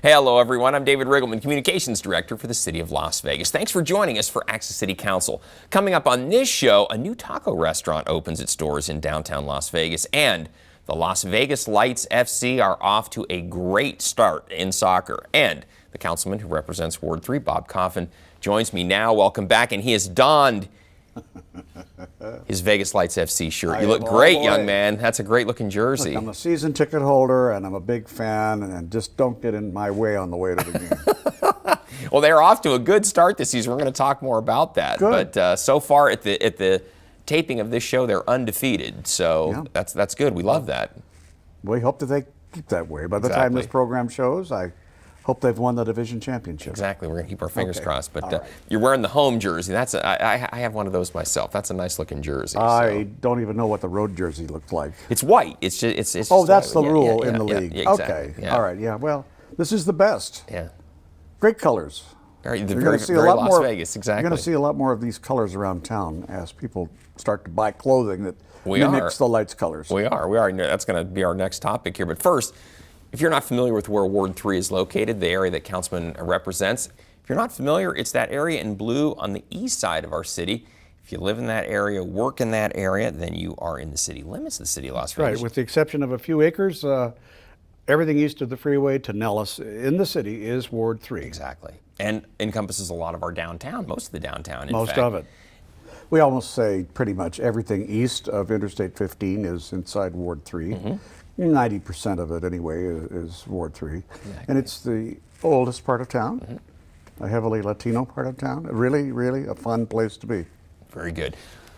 Hello, everyone. I'm David Riggleman, Communications Director for the City of Las Vegas. Thanks for joining us for Access City Council. Coming up on this show, a new taco restaurant opens its doors in downtown Las Vegas, and the Las Vegas Lights FC are off to a great start in soccer. And the councilman who represents Ward 3, Bob Coffin, joins me now. Welcome back, and he has donned his Vegas Lights FC shirt. You look great, young man. That's a great-looking jersey. Look, I'm a season ticket holder, and I'm a big fan, and just don't get in my way on the way to the game. Well, they're off to a good start this season. We're going to talk more about that. Good. But so far at the taping of this show, they're undefeated. So yeah, that's good. We love that. We hope that they keep that way. By the time this program shows, I hope they've won the division championship. Exactly. We're going to keep our fingers crossed. But right. You're wearing the home jersey. I have one of those myself. That's a nice looking jersey. I don't even know what the road jersey looks like. It's white. It's just. Oh, that's the rule in the league. Yeah, exactly. Okay. Yeah. All right. Yeah. Well, this is the best. Yeah. Great colors. Very Las Vegas. Exactly. You're going to see a lot more of these colors around town as people start to buy clothing that mimics the Lights colors. We are. That's going to be our next topic here. But first, if you're not familiar with where Ward 3 is located, the area that Councilman represents, if you're not familiar, it's that area in blue on the east side of our city. If you live in that area, work in that area, then you are in the city limits of the city of Las Vegas. Right, with the exception of a few acres, everything east of the freeway to Nellis in the city is Ward 3. Exactly. And encompasses a lot of our downtown, most of the downtown, in Most fact. of it. We almost say pretty much everything east of Interstate 15 is inside Ward 3. Mm-hmm. 90% of it, anyway, is Ward 3. Exactly. And it's the oldest part of town, a heavily Latino part of town. Really, really a fun place to be. Very good.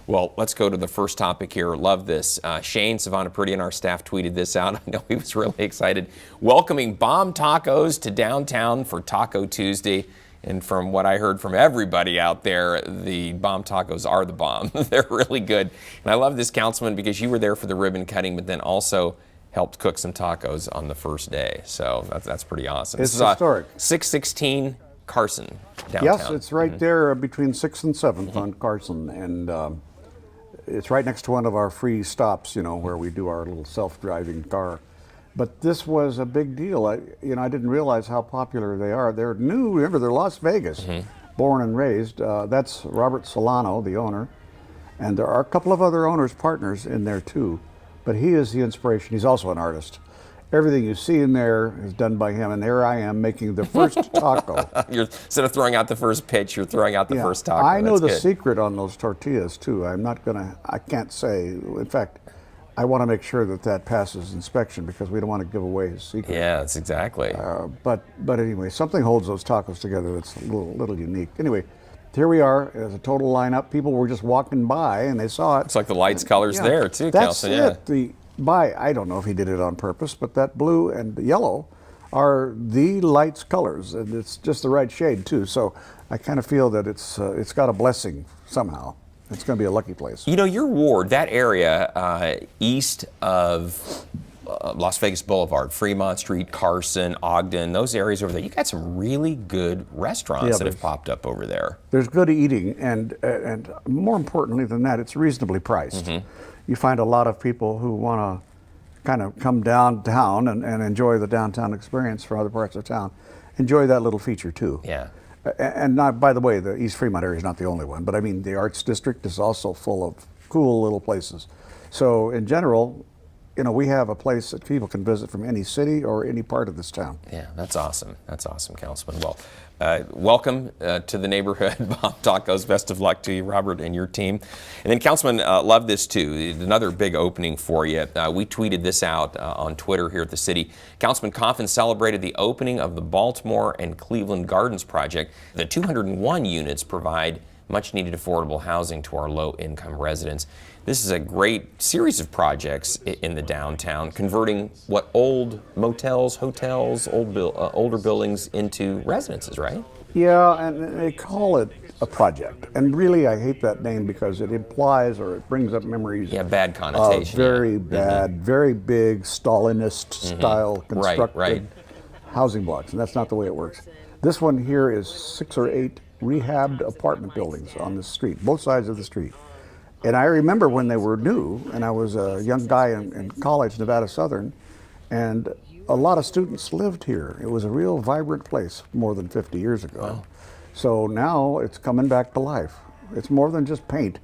Well, let's go to the first topic here. Love this. Shane Savanapridy and our staff tweeted this out. I know he was really excited. Welcoming Bomb Tacos to downtown for Taco Tuesday. And from what I heard from everybody out there, the Bomb Tacos are the bomb. They're really good. And I love this, Councilman, because you were there for the ribbon cutting, but then also helped cook some tacos on the first day. So that's pretty awesome. It's historic. 616 Carson, downtown. Yes, it's right there between 6th and 7th on Carson. And it's right next to one of our free stops, where we do our little self-driving car. But this was a big deal. I didn't realize how popular they are. They're new. Remember, they're Las Vegas, born and raised. That's Robert Solano, the owner. And there are a couple of other owners, partners in there too. But he is the inspiration. He's also an artist. Everything you see in there is done by him. And there I am making the first taco. Instead of throwing out the first pitch, you're throwing out the first taco. I know the secret on those tortillas too. I can't say. In fact, I want to make sure that passes inspection because we don't want to give away his secret. Yeah, that's exactly. But anyway, something holds those tacos together that's a little unique. Anyway, here we are as a total lineup. People were just walking by and they saw it. It's like the Lights colors there too, that's Council. I don't know if he did it on purpose, but that blue and yellow are the Lights colors, and it's just the right shade too. So I kind of feel that it's got a blessing somehow. It's going to be a lucky place. Your ward, that area east of Las Vegas Boulevard, Fremont Street, Carson, Ogden, those areas over there, you got some really good restaurants that have popped up over there. There's good eating, and more importantly than that, it's reasonably priced. You find a lot of people who want to kind of come downtown and enjoy the downtown experience from other parts of town. Enjoy that little feature too. Yeah. And not, by the way, the East Fremont area is not the only one, but I mean the Arts District is also full of cool little places. So in general, we have a place that people can visit from any city or any part of this town. Yeah, that's awesome. That's awesome, Councilman. Well, welcome to the neighborhood, Bomb Tacos. Best of luck to you, Robert, and your team. And then, Councilman, love this too. Another big opening for you. We tweeted this out on Twitter here at the city. Councilman Coffin celebrated the opening of the Baltimore and Cleveland Gardens project. The 201 units provide much-needed affordable housing to our low-income residents. This is a great series of projects in the downtown, converting old motels, hotels, older buildings into residences, right? Yeah, and they call it a project. And really, I hate that name because it implies or it brings up memories. Yeah, bad connotation. Very bad, very big Stalinist-style constructed housing blocks, and that's not the way it works. This one here is 6 or 8 rehabbed apartment buildings on the street, both sides of the street. And I remember when they were new, and I was a young guy in college, Nevada Southern, and a lot of students lived here. It was a real vibrant place more than 50 years ago. Wow. So now it's coming back to life. It's more than just paint.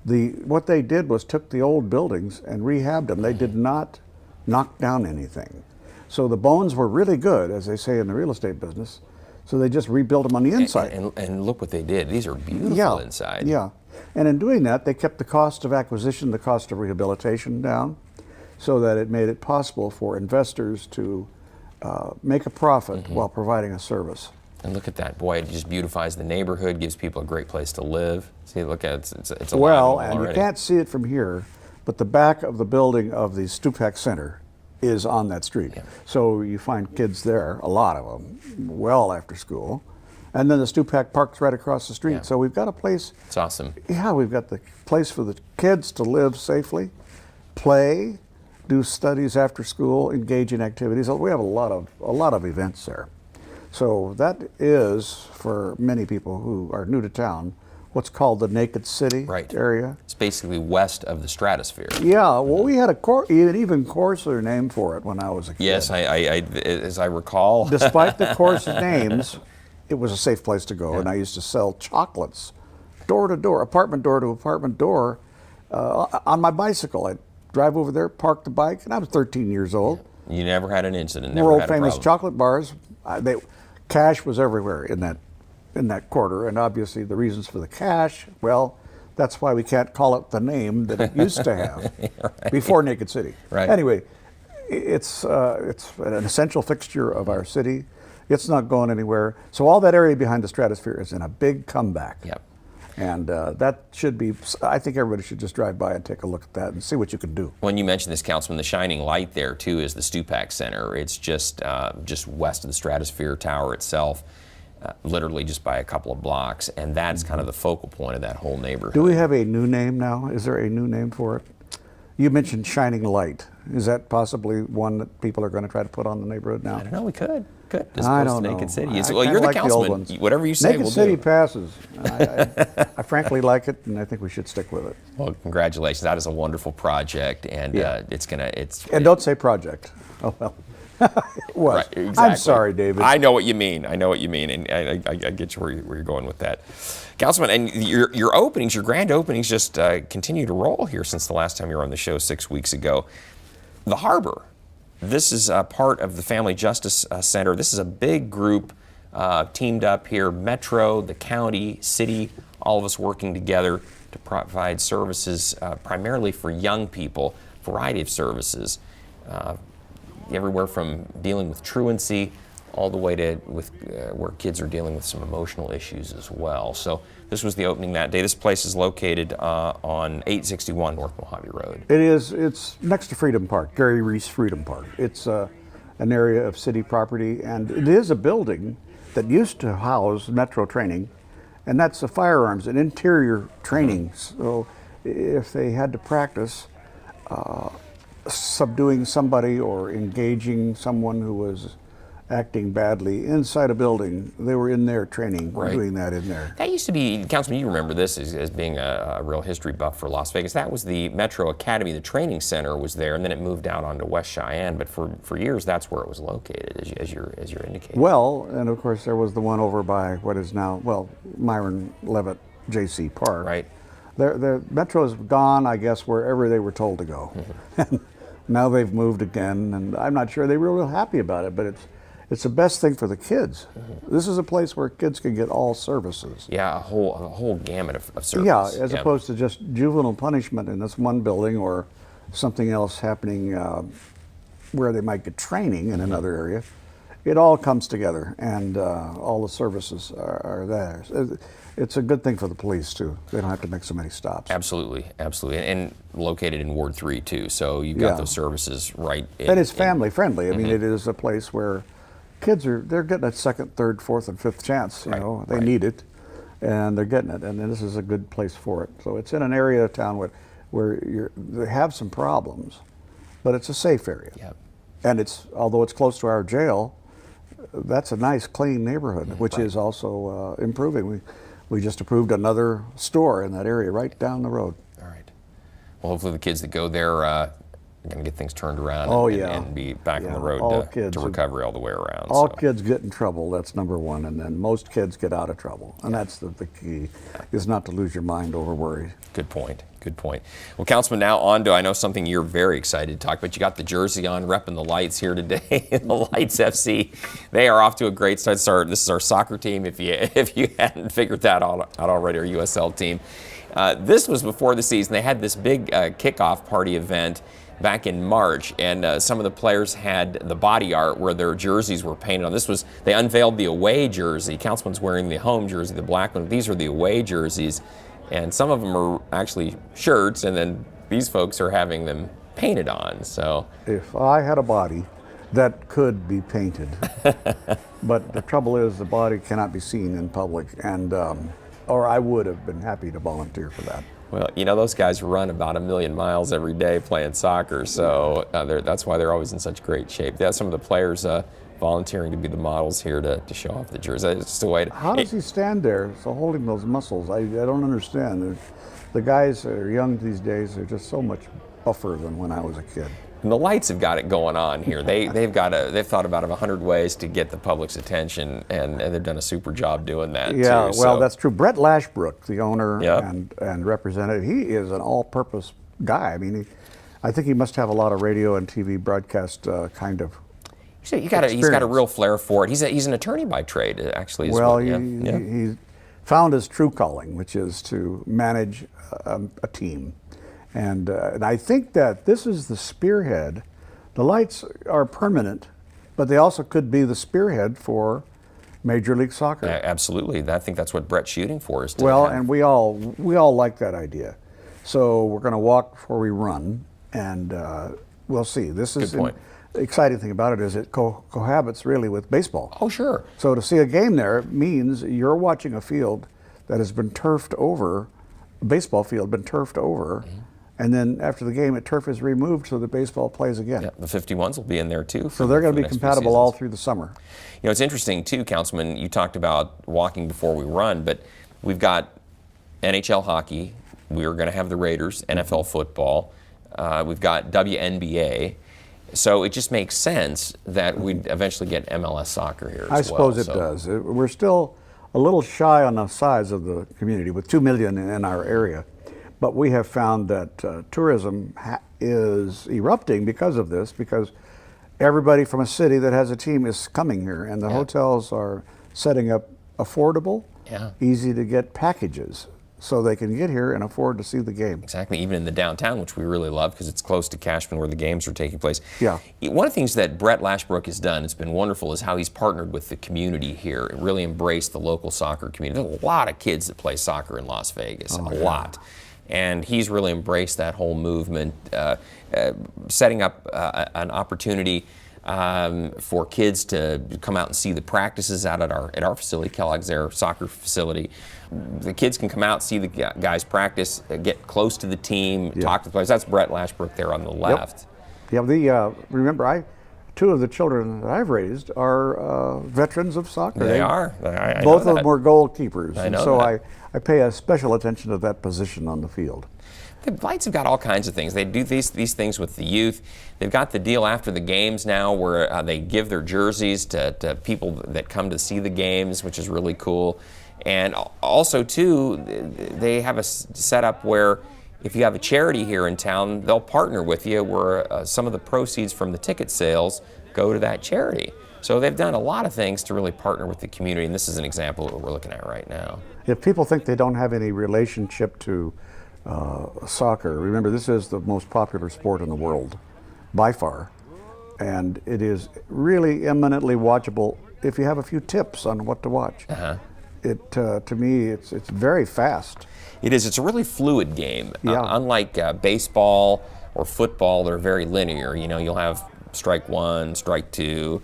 What they did was took the old buildings and rehabbed them. They did not knock down anything. So the bones were really good, as they say in the real estate business. So they just rebuilt them on the inside. And look what they did. These are beautiful Yeah, inside. yeah. And in doing that, they kept the cost of acquisition, the cost of rehabilitation down, so that it made it possible for investors to make a profit while providing a service. And look at that, boy! It just beautifies the neighborhood, gives people a great place to live. See, look at it; it's alive Well, and already. you can't see it from here, but the back of the building of the Stupak Center is on that street. Yeah. So you find kids there, a lot of them, well after school. And then the Stupak Park's right across the street. Yeah. So we've got a place, It's awesome. yeah, we've got the place for the kids to live safely, play, do studies after school, engage in activities. We have a lot of events there. So that is, for many people who are new to town, what's called the Naked City Right. area. It's basically west of the stratosphere. Yeah, well, we had an even coarser name for it when I was a kid. Yes, as I recall. Despite the coarse names, it was a safe place to go, and I used to sell chocolates door to door, apartment door to apartment door, on my bicycle. I'd drive over there, park the bike, and I was 13 years old. You never had an incident. Never World had a famous problem. chocolate bars. Cash was everywhere in that quarter, and obviously the reasons for the cash, well, that's why we can't call it the name that it used to have before Naked City. Right. Anyway, it's an essential fixture of our city. It's not going anywhere. So all that area behind the stratosphere is in a big comeback. Yep. And that should be, I think everybody should just drive by and take a look at that and see what you can do. When you mentioned this, Councilman, the shining light there too is the Stupak Center. It's just west of the Stratosphere Tower itself, literally just by a couple of blocks, and that's kind of the focal point of that whole neighborhood. Do we have a new name now? Is there a new name for it? You mentioned shining light. Is that possibly one that people are going to try to put on the neighborhood now? I don't know. We could. As I opposed don't to know. Naked City. I Well, kinda you're the like the old councilman. ones. Whatever you say, Naked we'll City do. passes. I frankly like it, and I think we should stick with it. Well, congratulations. That is a wonderful project, and Yeah. it's. And don't say project. Oh well. It was. Right, I'm exactly. sorry, David. I know what you mean. I know what you mean, and I get you where you're going with that, Councilman. And your openings, your grand openings, just continue to roll here since the last time you were on the show 6 weeks ago. The Harbor. This is part of the Family Justice Center. This is a big group teamed up here. Metro, the county, city, all of us working together to provide services primarily for young people. Variety of services. Everywhere from dealing with truancy all the way to where kids are dealing with some emotional issues as well. So this was the opening that day. This place is located on 861 North Mojave Road. It is. It's next to Freedom Park, Gary Reese Freedom Park. It's an area of city property, and it is a building that used to house Metro training, and that's a firearms and interior training. So if they had to practice subduing somebody or engaging someone who was acting badly inside a building, they were in there training, Right. doing that in there. That used to be, Councilman, you remember this as being a real history buff for Las Vegas. That was the Metro Academy. The training center was there, and then it moved out onto West Cheyenne. But for years, that's where it was located, as you're indicating. Well, and of course there was the one over by what is now, well, Myron Levitt J.C. Park. Right. The Metro's gone, I guess, wherever they were told to go. And now they've moved again, and I'm not sure they were real happy about it, but it's the best thing for the kids. This is a place where kids can get all services. Yeah, a whole gamut of services. Yeah, as opposed to just juvenile punishment in this one building or something else happening where they might get training in another area. It all comes together, and all the services are there. It's a good thing for the police too. They don't have to make so many stops. Absolutely, and located in Ward 3 too. So you've got Yeah. those services right. And it's family friendly. I mean, it is a place where kids they're getting a second, third, fourth, and fifth chance. You know, they need it, and they're getting it. And this is a good place for it. So it's in an area of town where they have some problems, but it's a safe area. Yep. And although it's close to our jail, that's a nice, clean neighborhood, which is also improving. We just approved another store in that area right down the road. All right. Well, hopefully the kids that go there going to get things turned around Oh, and, yeah. and be back on Yeah, the all road kids to are- recovery all the way around. All so. kids get in trouble, that's number one, and then most kids get out of trouble. And that's the key, is not to lose your mind over worry. Good point. Good point. Well, Councilman, now on to, I know something you're very excited to talk about. You got the jersey on, repping the Lights here today. The Lights FC, they are off to a great start. This is our soccer team, if you hadn't figured that out already, our USL team. This was before the season. They had this big kickoff party event back in March, and some of the players had the body art where their jerseys were painted on. They unveiled the away jersey. Councilman's wearing the home jersey, the black one. These are the away jerseys, and some of them are actually shirts, and then these folks are having them painted on. So If I had a body, that could be painted. But the trouble is the body cannot be seen in public, and or I would have been happy to volunteer for that. well, you know, those guys run about 1 million miles every day playing soccer, so that's why they're always in such great shape. Yeah, some of the players volunteering to be the models here to show off the jersey. It's just a way to. How does he stand there, so holding those muscles? I don't understand. The guys that are young these days are just so much buffer than when I was a kid. And the Lights have got it going on here. They've thought about 100 ways to get the public's attention, and they've done a super job doing that. Yeah, too. well, So- that's true. Brett Lashbrook, the owner Yep. and representative, he is an all-purpose guy. I mean, I think he must have a lot of radio and TV broadcast kind of. So he's got a real flair for it. He's an attorney by trade, actually. As Well, yeah. he found his true calling, which is to manage a team. And I think that this is the spearhead. The Lights are permanent, but they also could be the spearhead for Major League Soccer. Absolutely. I think that's what Brett's shooting for. Is to Well, have- and we all like that idea. So we're going to walk before we run, and we'll see. This is Good point. the exciting thing about it is it cohabits really with baseball. oh, sure. So to see a game there means you're watching a field that has been turfed over, a baseball field been turfed over, and then after the game, turf is removed so the baseball plays again. Yeah, the 51s will be in there too. So they're going to be the next few compatible all seasons. through the summer. You know, it's interesting too, Councilman. You talked about walking before we run, but we've got NHL hockey. We're going to have the Raiders, NFL football. We've got WNBA. So it just makes sense that we'd eventually get MLS soccer here as I suppose it so. does. We're still a little shy on the size of the community with 2 million in our area. But we have found that tourism is erupting because of this, because everybody from a city that has a team is coming here, and the hotels are setting up affordable, easy to get packages so they can get here and afford to see the game. Exactly, even in the downtown, which we really love because it's close to Cashman where the games are taking place. Yeah. One of the things that Brett Lashbrook has done, it's been wonderful, is how he's partnered with the community here and really embraced the local soccer community. There's a lot of kids that play soccer in Las Vegas, a lot. And he's really embraced that whole movement, setting up an opportunity for kids to come out and see the practices out at our facility, Kellogg's Air soccer facility. The kids can come out, see the guys practice, get close to the team, talk to the players. That's Brett Lashbrook there on the left. Yeah, remember, 2 of the children that I've raised are veterans of soccer. They are. I Both know of that. them were goalkeepers. I And know so that. I pay a special attention to that position on the field. The Lights have got all kinds of things. They do these things with the youth. They've got the deal after the games now where they give their jerseys to people that come to see the games, which is really cool. And also, too, they have a setup where if you have a charity here in town, they'll partner with you where some of the proceeds from the ticket sales go to that charity. So they've done a lot of things to really partner with the community, and this is an example of what we're looking at right now. If people think they don't have any relationship to soccer, remember this is the most popular sport in the world, by far. And it is really eminently watchable if you have a few tips on what to watch. To me, it's very fast. It is. It's a really fluid game. Yeah. Unlike baseball or football, they're very linear. You know, you'll have strike one, strike two,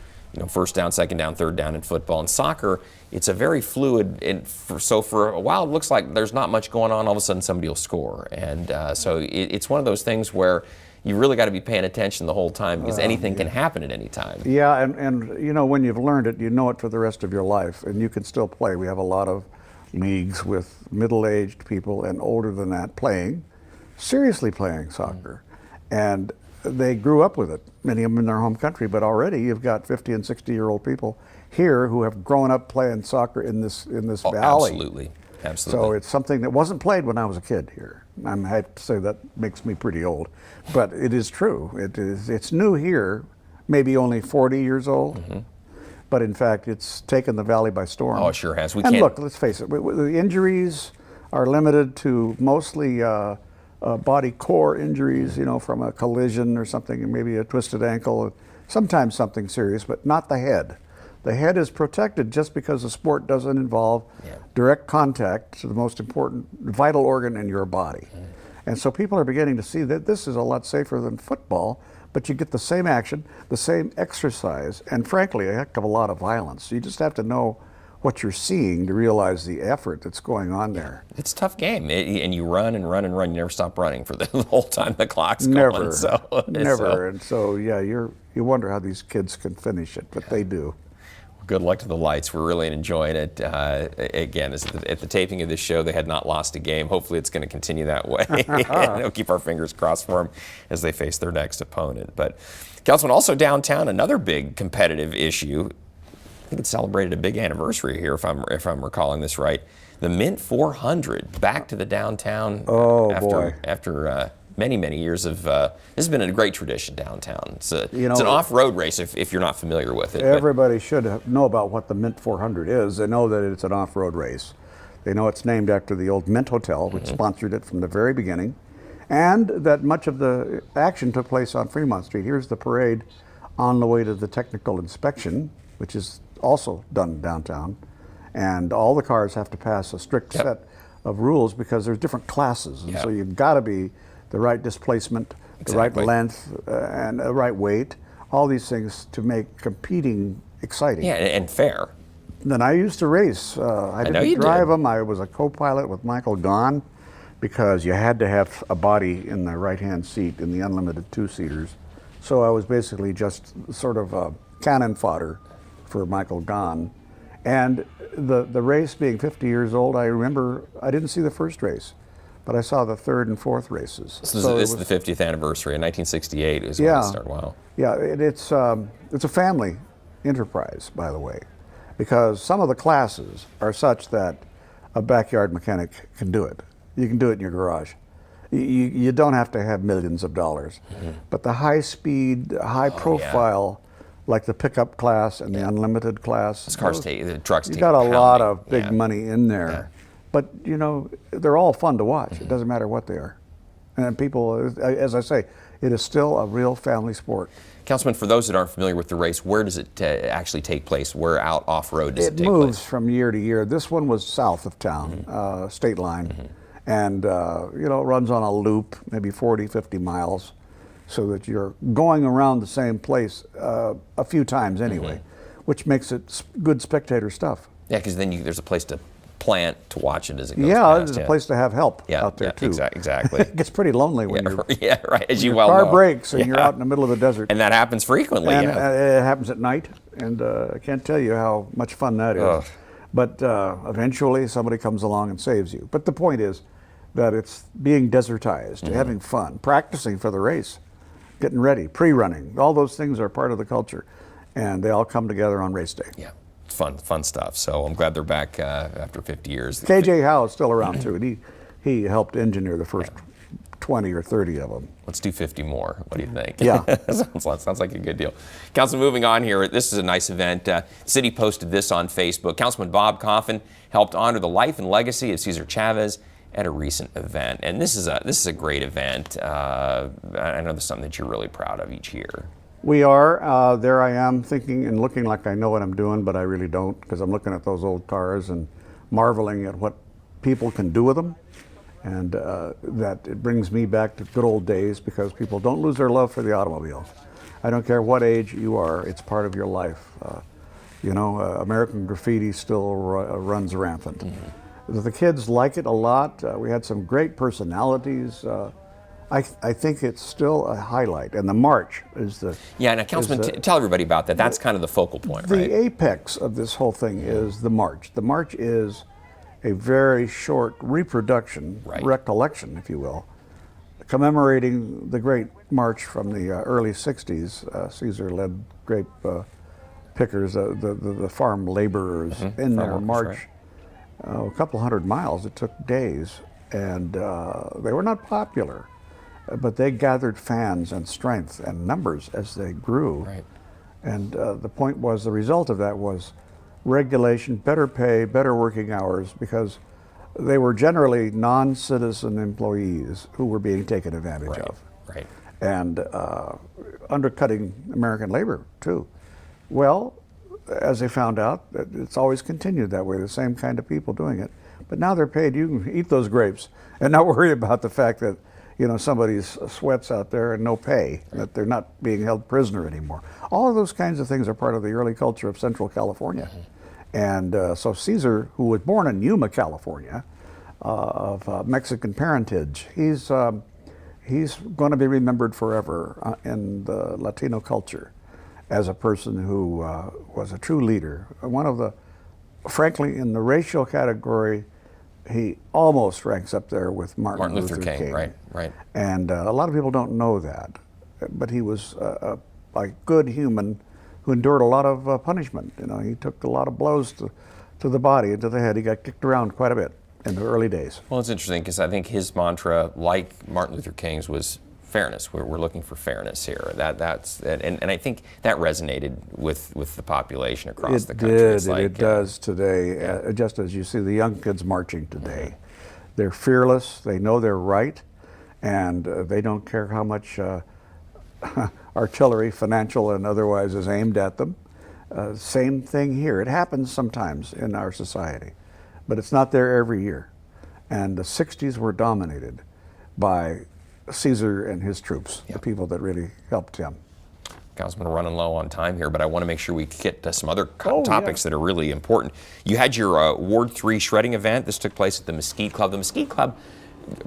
first down, second down, third down in football. In soccer, it's a very fluid. So for a while, it looks like there's not much going on. All of a sudden, somebody will score. And so it's one of those things where you really got to be paying attention the whole time because anything can happen at any time. Yeah, and when you've learned it, you know it for the rest of your life, and you can still play. We have a lot of leagues with middle-aged people and older than that seriously playing soccer. And they grew up with it, many of them in their home country, but already you've got 50 and 60-year-old people here who have grown up playing soccer in this valley. Absolutely. So Absolutely. it's something that wasn't played when I was a kid here. I have to say that makes me pretty old, but it is true. It's new here, maybe only 40 years old, but in fact it's taken the valley by storm. Oh, it sure has. And look, let's face it, the injuries are limited to mostly body core injuries, you know, from a collision or something, maybe a twisted ankle, sometimes something serious, but not the head. The head is protected just because the sport doesn't involve direct contact to the most important vital organ in your body. And so people are beginning to see that this is a lot safer than football, but you get the same action, the same exercise, and frankly, a heck of a lot of violence. You just have to know what you're seeing to realize the effort that's going on there. It's a tough game, and you run and run and run. You never stop running for the whole time the clock's Never, going. So, never. And so, yeah, you wonder how these kids can finish it, but they do. Good luck to the Lights. We're really enjoying it. Again, at the taping of this show, they had not lost a game. Hopefully it's going to continue that way. We'll keep our fingers crossed for them as they face their next opponent. But, Councilman, also downtown, another big competitive issue. I think it celebrated a big anniversary here, if I'm recalling this right. The Mint 400, back to the downtown after many years of, this has been a great tradition downtown. It's an off-road race if you're not familiar with it. Everybody should know about what the Mint 400 is. They know that it's an off-road race. They know it's named after the old Mint Hotel, which sponsored it from the very beginning, and that much of the action took place on Fremont Street. Here's the parade on the way to the technical inspection, which is also done downtown, and all the cars have to pass a strict set of rules because there's different classes, and so you've got to be the right displacement, the right length, and the right weight, all these things to make competing exciting. Yeah, and fair. Then I used to race. I didn't drive them. I was a co-pilot with Michael Gahn because you had to have a body in the right-hand seat in the unlimited two-seaters. So I was basically just sort of a cannon fodder for Michael Gahn. And the race being 50 years old, I remember I didn't see the first race, but I saw the third and fourth races. So this is the 50th anniversary. In 1968 is when it started. Wow. Yeah, it's a family enterprise, by the way, because some of the classes are such that a backyard mechanic can do it. You can do it in your garage. You don't have to have millions of dollars. But the high-speed, high-profile, like the pickup class and the unlimited class, the trucks. You got a lot of big money in there. Yeah. But, you know, they're all fun to watch. It doesn't matter what they are. And people, as I say, it is still a real family sport. Councilman, for those that aren't familiar with the race, where does it actually take place? Where out off-road does it take place? It moves from year to year. This one was south of town, state line. And, you know, it runs on a loop, maybe 40, 50 miles, so that you're going around the same place a few times anyway, which makes it good spectator stuff. Yeah, because then there's a place to plant to watch it as it goes past. There's a place to have help out there too. Exactly. It gets pretty lonely when as you your well car know. breaks and you're out in the middle of the desert. And that happens frequently. And it happens at night, and I can't tell you how much fun that is. But eventually somebody comes along and saves you. But the point is that it's being desertized, having fun, practicing for the race, getting ready, pre-running. All those things are part of the culture, and they all come together on race day. Yeah. Fun stuff. So I'm glad they're back after 50 years. KJ Howe is still around too, and he helped engineer the first 20 or 30 of them. Let's do 50 more. What do you think? Yeah. sounds like a good deal. Councilman, moving on here, this is a nice event. City posted this on Facebook. Councilman Bob Coffin helped honor the life and legacy of Cesar Chavez at a recent event. And this is a great event. I know this is something that you're really proud of each year. We are. There I am thinking and looking like I know what I'm doing, but I really don't, because I'm looking at those old cars and marveling at what people can do with them. And that it brings me back to good old days, because people don't lose their love for the automobile. I don't care what age you are, it's part of your life. You know, American graffiti still runs rampant. The kids like it a lot. We had some great personalities. I think it's still a highlight, and the march is the... Yeah, now, Councilman, tell everybody about that. That's kind of the focal point, right? The apex of this whole thing is the march. The march is a very short reproduction, recollection, if you will, commemorating the great march from the early 60s. Caesar led grape pickers, the farm laborers in their workers, march a couple hundred miles. It took days, and they were not popular, but they gathered fans and strength and numbers as they grew. Right. And the point was, the result of that was regulation, better pay, better working hours, because they were generally non-citizen employees who were being taken advantage Right. of. Right. And undercutting American labor too. Well, as they found out, it's always continued that way, the same kind of people doing it. But now they're paid, you can eat those grapes and not worry about the fact that, you know, somebody's sweats out there and no pay, that they're not being held prisoner anymore. All of those kinds of things are part of the early culture of Central California. And so Caesar, who was born in Yuma, California, of Mexican parentage, he's going to be remembered forever in the Latino culture as a person who was a true leader. One of the, frankly, in the racial category, he almost ranks up there with Martin Luther King. Right, right. And a lot of people don't know that, but he was a good human who endured a lot of punishment. You know, he took a lot of blows to the body and to the head. He got kicked around quite a bit in the early days. Well, it's interesting because I think his mantra, like Martin Luther King's, was fairness. We're looking for fairness here. And I think that resonated with the population across the country. It does today, just as you see the young kids marching today. They're fearless, they know they're right, and they don't care how much artillery, financial and otherwise, is aimed at them. Same thing here. It happens sometimes in our society, but it's not there every year. And the 60s were dominated by Caesar and his troops, the people that really helped him. Councilman, we're running low on time here, but I want to make sure we get to some other topics that are really important. You had your Ward 3 shredding event. This took place at the Mesquite Club. The Mesquite Club,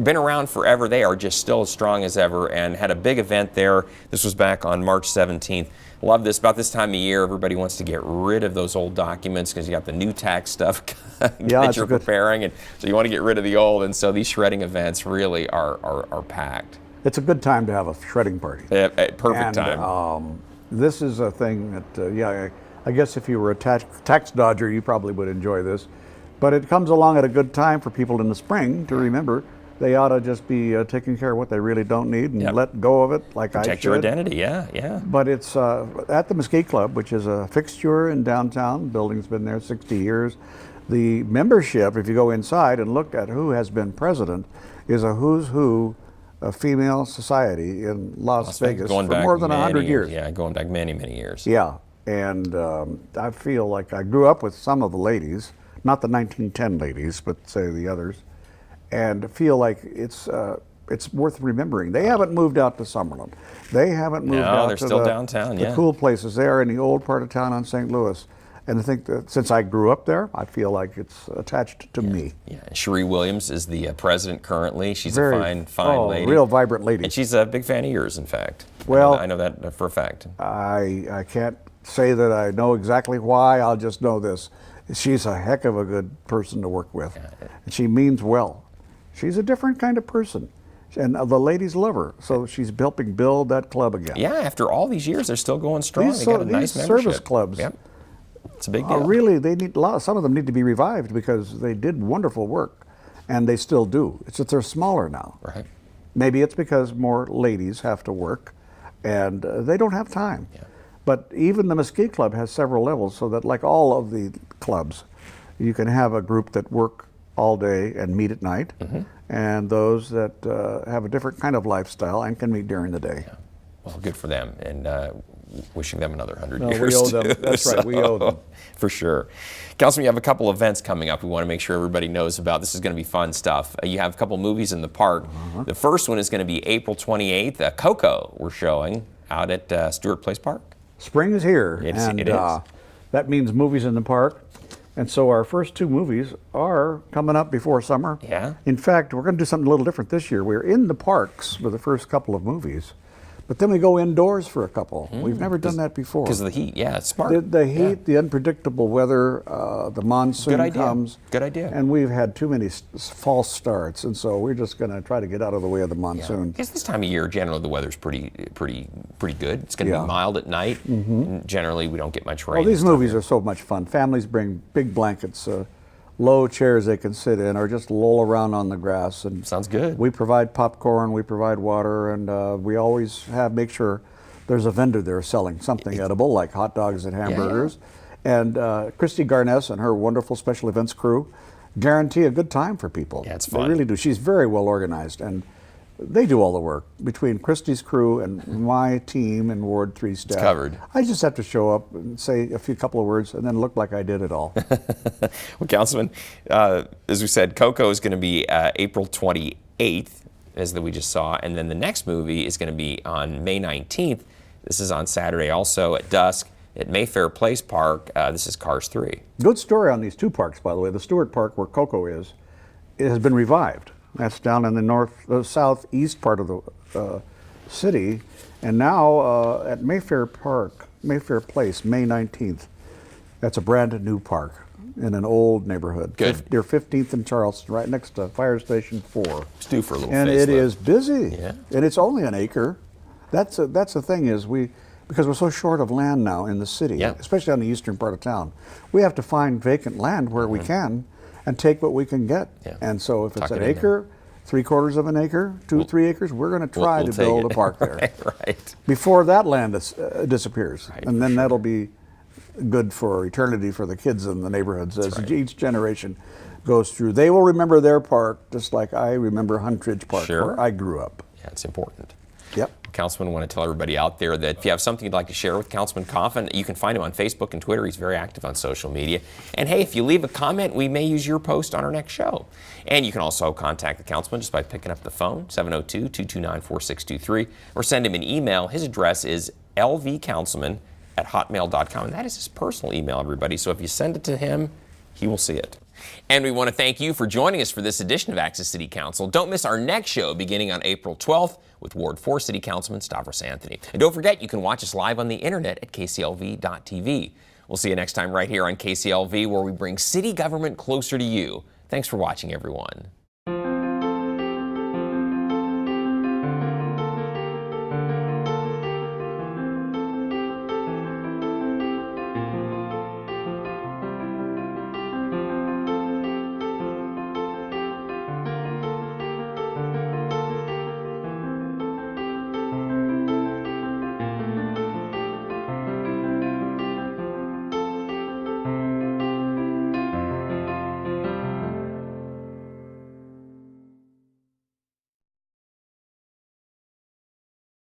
been around forever. They are just still as strong as ever, and had a big event there. This was back on March 17th. Love this. About this time of year, everybody wants to get rid of those old documents because you got the new tax stuff that you're preparing, and so you want to get rid of the old. And so these shredding events really are packed. It's a good time to have a shredding party. Perfect time. This is a thing that, I guess if you were a tax dodger, you probably would enjoy this. But it comes along at a good time for people in the spring to remember they ought to just be taking care of what they really don't need and let go of it, like I should. Protect your identity, yeah. But it's at the Mesquite Club, which is a fixture in downtown. The building's been there 60 years. The membership, if you go inside and look at who has been president, is a who's who of female society in Las Vegas going for back more than 100 years. Yeah, going back many, many years. Yeah, and I feel like I grew up with some of the ladies, not the 1910 ladies, but say the others, and feel like it's worth remembering. They haven't moved out to Summerlin. They haven't moved out they're to still downtown, the cool places. They are in the old part of town on St. Louis. And I think that since I grew up there, I feel like it's attached to me. Yeah, Cherie Williams is the president currently. She's a fine lady. Real vibrant lady. And she's a big fan of yours, in fact. Well, I know that for a fact. I can't say that I know exactly why. I'll just know this. She's a heck of a good person to work with. And she means well. She's a different kind of person. And the ladies love her, so she's helping build that club again. Yeah, after all these years, they're still going strong. They got a nice membership. Service clubs. Yep. It's a big deal. Really, they need some of them need to be revived because they did wonderful work, and they still do. It's that they're smaller now. Right. Maybe it's because more ladies have to work, and they don't have time. Yeah. But even the Mesquite Club has several levels, so that like all of the clubs, you can have a group that work all day and meet at night, and those that have a different kind of lifestyle and can meet during the day. Yeah. Well, good for them, and wishing them another 100 years. We owe them. That's right, we owe them. For sure. Councilman, you have a couple events coming up we want to make sure everybody knows about. This is going to be fun stuff. You have a couple movies in the park. The first one is going to be April 28th. Coco we're showing out at Stewart Place Park. Spring is here, It and is. That means movies in the park. And so our first two movies are coming up before summer. Yeah. In fact, we're going to do something a little different this year. We're in the parks for the first couple of movies, But then we go indoors for a couple. We've never done that before. Because of the heat. Yeah, it's smart. The heat, the unpredictable weather, the monsoon Good idea. comes. Good idea. And we've had too many false starts, and so we're just going to try to get out of the way of the monsoon. Because this time of year, generally the weather's pretty good. It's going to Yeah. be mild at night. Generally, we don't get much rain. Well, these movies are so much fun. Families bring big blankets, low chairs they can sit in, or just loll around on the grass. And Sounds good. we provide popcorn, we provide water, and we always make sure there's a vendor there selling something edible, like hot dogs and hamburgers. And Christy Garness and her wonderful special events crew guarantee a good time for people. Yeah, it's fun. They really do. She's very well organized, and they do all the work between Christy's crew and my team and Ward 3 staff. It's covered. I just have to show up and say a couple of words and then look like I did it all. Well, Councilman, as we said, Coco is going to be April 28th, as we just saw, and then the next movie is going to be on May 19th. This is on Saturday also at dusk at Mayfair Place Park. This is Cars 3. Good story on these two parks, by the way. The Stewart Park, where Coco is, it has been revived. That's down in the southeast part of the city. And now at Mayfair Place, May 19th, that's a brand new park in an old neighborhood. Good. Near 15th and Charleston, right next to Fire Station 4. It's due for a little And facelift. it is busy. Yeah. And it's only an acre. That's the thing is because we're so short of land now in the city, Yeah. especially on the eastern part of town, we have to find vacant land where we can and take what we can get. Yeah. And so if it's Tuck an it in acre, 3/4 of an acre, 3 acres, we're going to try We'll to take build it. a park there Right. before that land disappears. Right, And then that'll be good for eternity for the kids in the neighborhoods as each generation goes through. They will remember their park just like I remember Huntridge Park, Sure. where I grew up. Yeah, it's important. Yep. Councilman, want to tell everybody out there that if you have something you'd like to share with Councilman Coffin, you can find him on Facebook and Twitter. He's very active on social media. And hey, if you leave a comment, we may use your post on our next show. And you can also contact the councilman just by picking up the phone, 702-229-4623, or send him an email. His address is lvcouncilman@hotmail.com. And that is his personal email, everybody. So if you send it to him, he will see it. And we want to thank you for joining us for this edition of Access City Council. Don't miss our next show beginning on April 12th with Ward 4 City Councilman Stavros Anthony. And don't forget, you can watch us live on the internet at kclv.tv. We'll see you next time right here on KCLV, where we bring city government closer to you. Thanks for watching, everyone.